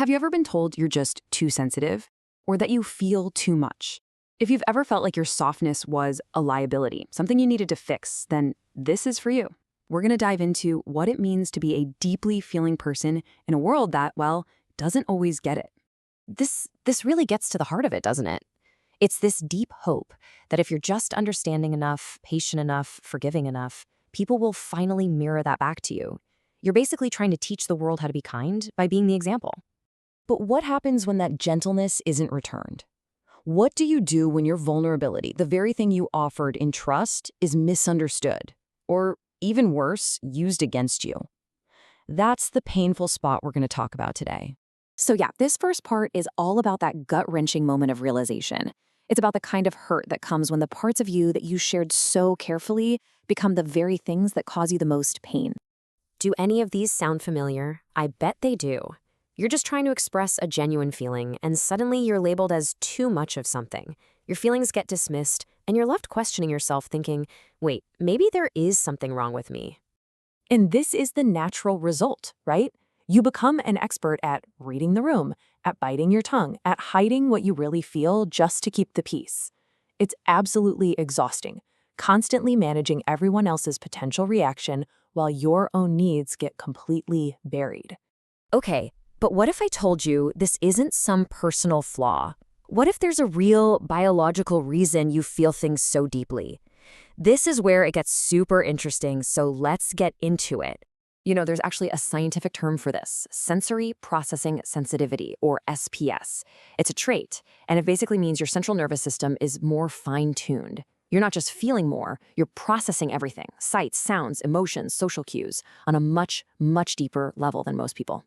Have you ever been told you're just too sensitive or that you feel too much? If you've ever felt like your softness was a liability, something you needed to fix, then this is for you. We're going to dive into what it means to be a deeply feeling person in a world that, well, doesn't always get it. This really gets to the heart of it, doesn't it? It's this deep hope that if you're just understanding enough, patient enough, forgiving enough, people will finally mirror that back to you. You're basically trying to teach the world how to be kind by being the example. But what happens when that gentleness isn't returned? What do you do when your vulnerability, the very thing you offered in trust, is misunderstood? Or even worse, used against you? That's the painful spot we're going to talk about today. So yeah, this first part is all about that gut-wrenching moment of realization. It's about the kind of hurt that comes when the parts of you that you shared so carefully become the very things that cause you the most pain. Do any of these sound familiar? I bet they do. You're just trying to express a genuine feeling, and suddenly you're labeled as too much of something. Your feelings get dismissed, and you're left questioning yourself thinking, wait, maybe there is something wrong with me. And this is the natural result, right? You become an expert at reading the room, at biting your tongue, at hiding what you really feel just to keep the peace. It's absolutely exhausting, constantly managing everyone else's potential reaction while your own needs get completely buried. Okay, but what if I told you this isn't some personal flaw? What if there's a real biological reason you feel things so deeply? This is where it gets super interesting, so let's get into it. You know, there's actually a scientific term for this, sensory processing sensitivity, or SPS. It's a trait, and it basically means your central nervous system is more fine-tuned. You're not just feeling more, you're processing everything, sights, sounds, emotions, social cues, on a much, much deeper level than most people.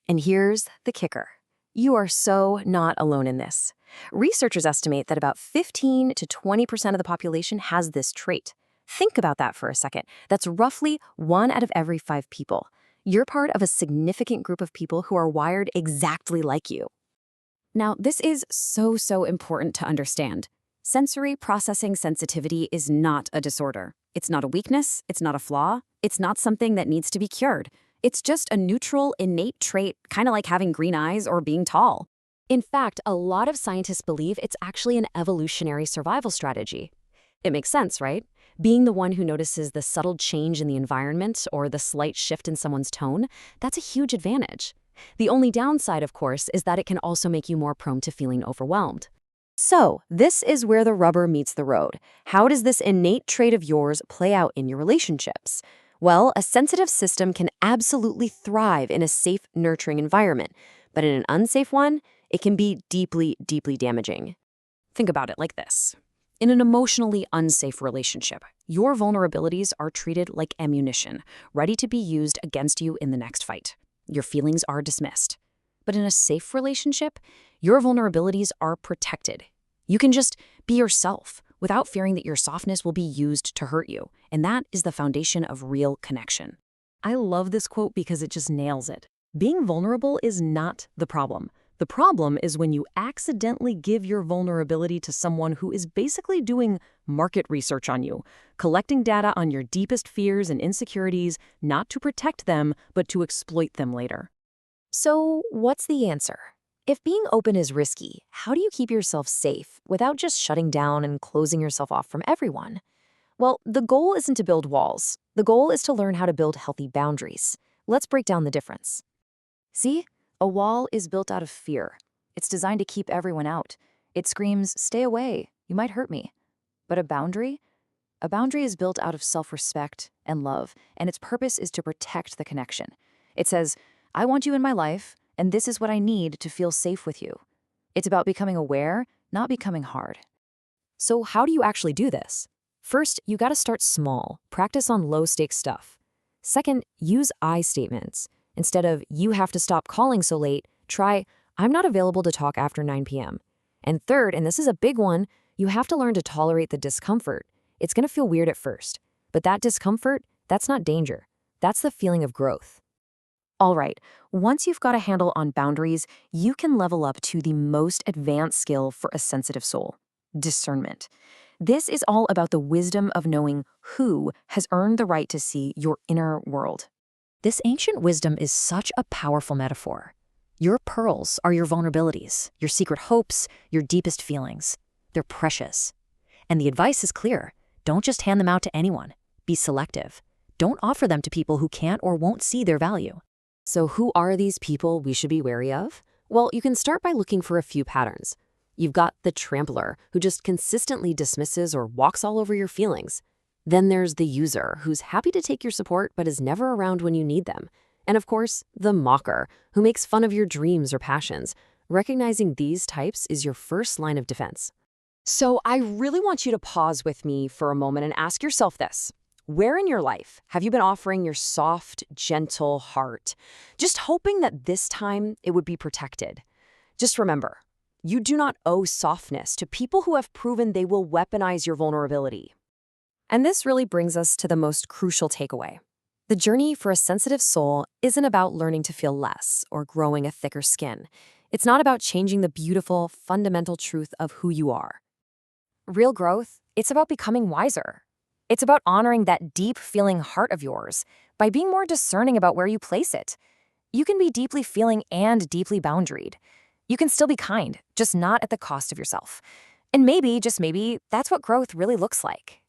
And here's the kicker. You are so not alone in this. Researchers estimate that about 15 to 20% of the population has this trait. Think about that for a second. That's roughly 1 out of every 5 people. You're part of a significant group of people who are wired exactly like you. Now, this is so important to understand. Sensory processing sensitivity is not a disorder. It's not a weakness. It's not a flaw. It's not something that needs to be cured. It's just a neutral, innate trait, kind of like having green eyes or being tall. In fact, a lot of scientists believe it's actually an evolutionary survival strategy. It makes sense, right? Being the one who notices the subtle change in the environment or the slight shift in someone's tone, that's a huge advantage. The only downside, of course, is that it can also make you more prone to feeling overwhelmed. So, this is where the rubber meets the road. How does this innate trait of yours play out in your relationships? Well, a sensitive system can absolutely thrive in a safe, nurturing environment, but in an unsafe one, it can be deeply damaging. Think about it like this. In an emotionally unsafe relationship, your vulnerabilities are treated like ammunition, ready to be used against you in the next fight. Your feelings are dismissed. But in a safe relationship, your vulnerabilities are protected. You can just be yourself without fearing that your softness will be used to hurt you, and that is the foundation of real connection. I love this quote because it just nails it. Being vulnerable is not the problem. The problem is when you accidentally give your vulnerability to someone who is basically doing market research on you, collecting data on your deepest fears and insecurities, not to protect them, but to exploit them later. So, what's the answer? If being open is risky, how do you keep yourself safe without just shutting down and closing yourself off from everyone? Well, the goal isn't to build walls. The goal is to learn how to build healthy boundaries. Let's break down the difference. See? A wall is built out of fear. It's designed to keep everyone out. It screams, "Stay away, you might hurt me." But a boundary is built out of self-respect and love, and its purpose is to protect the connection. It says, "I want you in my life, and this is what I need to feel safe with you." It's about becoming aware, not becoming hard. So how do you actually do this? First, you gotta start small. Practice on low-stakes stuff. Second, use I statements. Instead of, "You have to stop calling so late," try, "I'm not available to talk after 9 p.m. And third, and this is a big one, you have to learn to tolerate the discomfort. It's gonna feel weird at first, but that discomfort, that's not danger. That's the feeling of growth. All right, once you've got a handle on boundaries, you can level up to the most advanced skill for a sensitive soul, discernment. This is all about the wisdom of knowing who has earned the right to see your inner world. This ancient wisdom is such a powerful metaphor. Your pearls are your vulnerabilities, your secret hopes, your deepest feelings. They're precious. And the advice is clear. Don't just hand them out to anyone. Be selective. Don't offer them to people who can't or won't see their value. So who are these people we should be wary of? Well, you can start by looking for a few patterns. You've got the trampler, who just consistently dismisses or walks all over your feelings. Then there's the user, who's happy to take your support but is never around when you need them. And of course, the mocker, who makes fun of your dreams or passions. Recognizing these types is your first line of defense. So I really want you to pause with me for a moment and ask yourself this. Where in your life have you been offering your soft, gentle heart, just hoping that this time it would be protected? Just remember, you do not owe softness to people who have proven they will weaponize your vulnerability. And this really brings us to the most crucial takeaway. The journey for a sensitive soul isn't about learning to feel less or growing a thicker skin. It's not about changing the beautiful, fundamental truth of who you are. Real growth, it's about becoming wiser. It's about honoring that deep feeling heart of yours by being more discerning about where you place it. You can be deeply feeling and deeply boundaried. You can still be kind, just not at the cost of yourself. And maybe, just maybe, that's what growth really looks like.